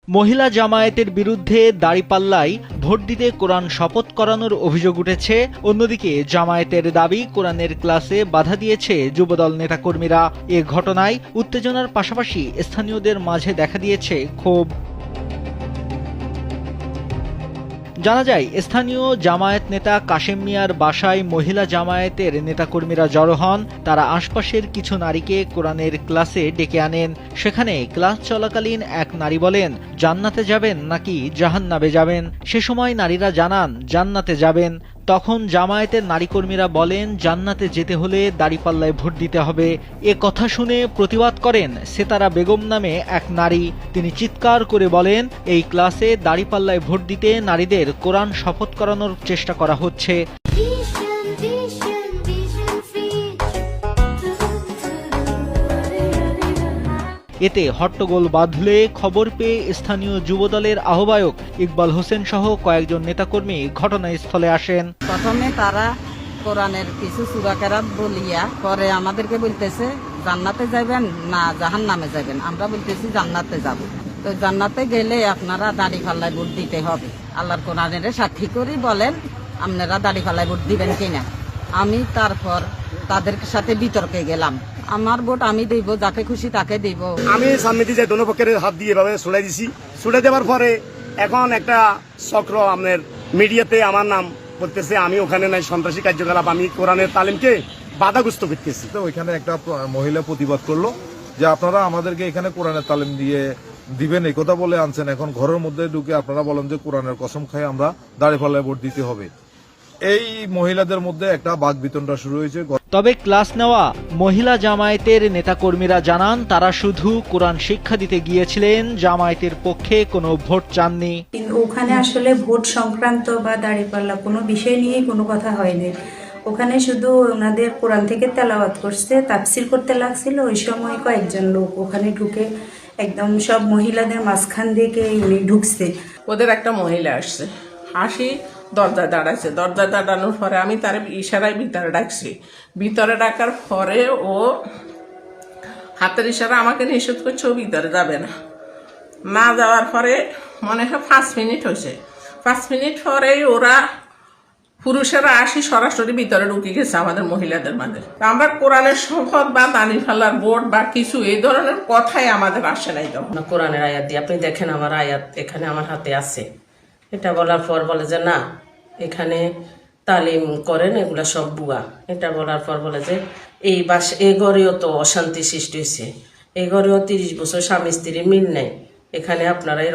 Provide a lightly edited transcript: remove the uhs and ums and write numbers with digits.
মহিলা জামায়াতের বিরুদ্ধে দাঁড়িপাল্লায় ভোট দিতে কোরআন শপথ করানোর অভিযোগ উঠেছে। অন্যদিকে জামায়াতের দাবি কোরআনের ক্লাসে বাধা দিয়েছে যুবদল নেতাকর্মীরা। এ ঘটনায় উত্তেজনার পাশাপাশি স্থানীয়দের মাঝে দেখা দিয়েছে ক্ষোভ। জানা যায়, স্থানীয় জামায়াত নেতা কাশেম মিয়ার বাসায় মহিলা জামায়াতের নেতাকর্মীরা জড়ো হন। তারা আশপাশের কিছু নারীকে কোরআনের ক্লাসে ডেকে আনেন। সেখানে ক্লাস চলাকালীন এক নারী বলেন, জান্নাতে যাবেন নাকি জাহান্নামে যাবেন। সে সময় নারীরা জানান জান্নাতে যাবেন। তখন জামায়াতের নারীকর্মীরা বলেন, জান্নাতে যেতে হলে দাঁড়িপাল্লায় ভোট দিতে হবে। এ কথা শুনে প্রতিবাদ করেন সেতারা বেগম নামে এক নারী। তিনি চিৎকার করে বলেন, এই ক্লাসে দাঁড়িপাল্লায় ভোট দিতে নারীদের কোরআন শপথ করানোর চেষ্টা করা হচ্ছে। এতে হট্টগোল বাঁধলে খবর পেয়ে স্থানীয় যুবদলের আহ্বায়ক ইকবাল হোসেন সহ কয়েকজন নেতাকর্মী ঘটনাস্থলে আসেন। প্রথমে তারা কোরআনের কিছু সূরা কেরাত বলিয়া পরে আমাদেরকে বলতেছে জান্নাতে যাবেন না জাহান্নামে যাবেন। আমরা বলতেছি জান্নাতে যাব। তো জান্নাতে গেলে আপনারা দাঁড়িপাল্লায় ভোট দিতে হবে। আল্লাহর কোরআনের সাক্ষী করে বলেন আপনারা দাঁড়িপাল্লায় ভোট দিবেন কিনা। আমি তারপর তাদের সাথে বিতর্কে গেলাম। আমার ভোট আমি দেব, যাকে খুশি তাকে দেব। আমি সামনে দিয়ে যাই, দোনো পক্ষের হাত দিয়ে এভাবে ছুড়ে দিছি। ছুড়ে দেওয়ার পরে এখন একটা চক্র আপনার মিডিয়াতে আমার নাম করতেছে, আমি ওখানে নাই, সন্ত্রাসী কার্যকলাপ, আমি কোরআনের তালিমকে বাধাগ্রস্ত করতেছি। তো ওইখানে একটা মহিলা প্রতিবাদ করলো যে আপনারা আমাদেরকে এখানে কোরআনের তালিম দিয়ে দিবেন, এই কথা বলে আনছেন। এখন ঘরের মধ্যে ঢুকে আপনারা বলেন যে কোরআনের কসম খাই আমরা দাঁড়িপাল্লায় ভোট দিতে হবে। এই মহিলাদের মধ্যে একটা বাকবিতণ্ডা শুরু হয়েছে। তবে ক্লাস নেওয়া মহিলা জামায়াতের নেতাকর্মীরা জানান, তারা শুধু কোরআন শিক্ষা দিতে গিয়েছিলেন, জামায়াতের পক্ষে কোনো ভোট চাননি। ওখানে আসলে ভোট সংক্রান্ত বা দাঁড়িপাল্লা কোনো বিষয় নিয়ে কোনো কথা হয়নি। ওখানে শুধু ওনাদের কোরআন থেকে তেলাওয়াত করছে, তাফসির করতে লাগছিল। ওই সময় কয়েকজন লোক ওখানে ঢুকে একদম সব মহিলাদের মাঝখান থেকে উনি ঢুকছে। ওদের একটা মহিলা আসছে, হাসি দরজায় দাঁড়াচ্ছে। দরজায় দাঁড়ানোর পরে আমি তার ইশারায় ভিতরে ডাকছি। ভিতরে ডাকার পরে ও হাতের ইশারা আমাকে নিষেধ করছে, ও ভিতরে যাবে না। না যাওয়ার পরে মনে হয় 5 মিনিট হয়েছে। 5 মিনিট পরেই ওরা পুরুষেরা আসি সরাসরি ভিতরে ঢুকে গেছে আমাদের মহিলাদের মাঝে। আমরা কোরআনের শপথ বা দাঁড়িপাল্লার ভোট বা কিছু এই ধরনের কথাই আমাদের আসে নাই। তখন কোরআনের আয়াত দিয়ে আপনি দেখেন, আমার আয়াত এখানে আমার হাতে আছে। এটা বলার পর বলে যে না, এখানে তালিম করেন, এগুলা সব বুয়া। এটা বলার পর বলে যে এই ঘরেও তো অশান্তি সৃষ্টি হয়েছে, এই ঘরেও 30 বছর স্বামী স্ত্রীর মিল নেই, এখানে আপনারা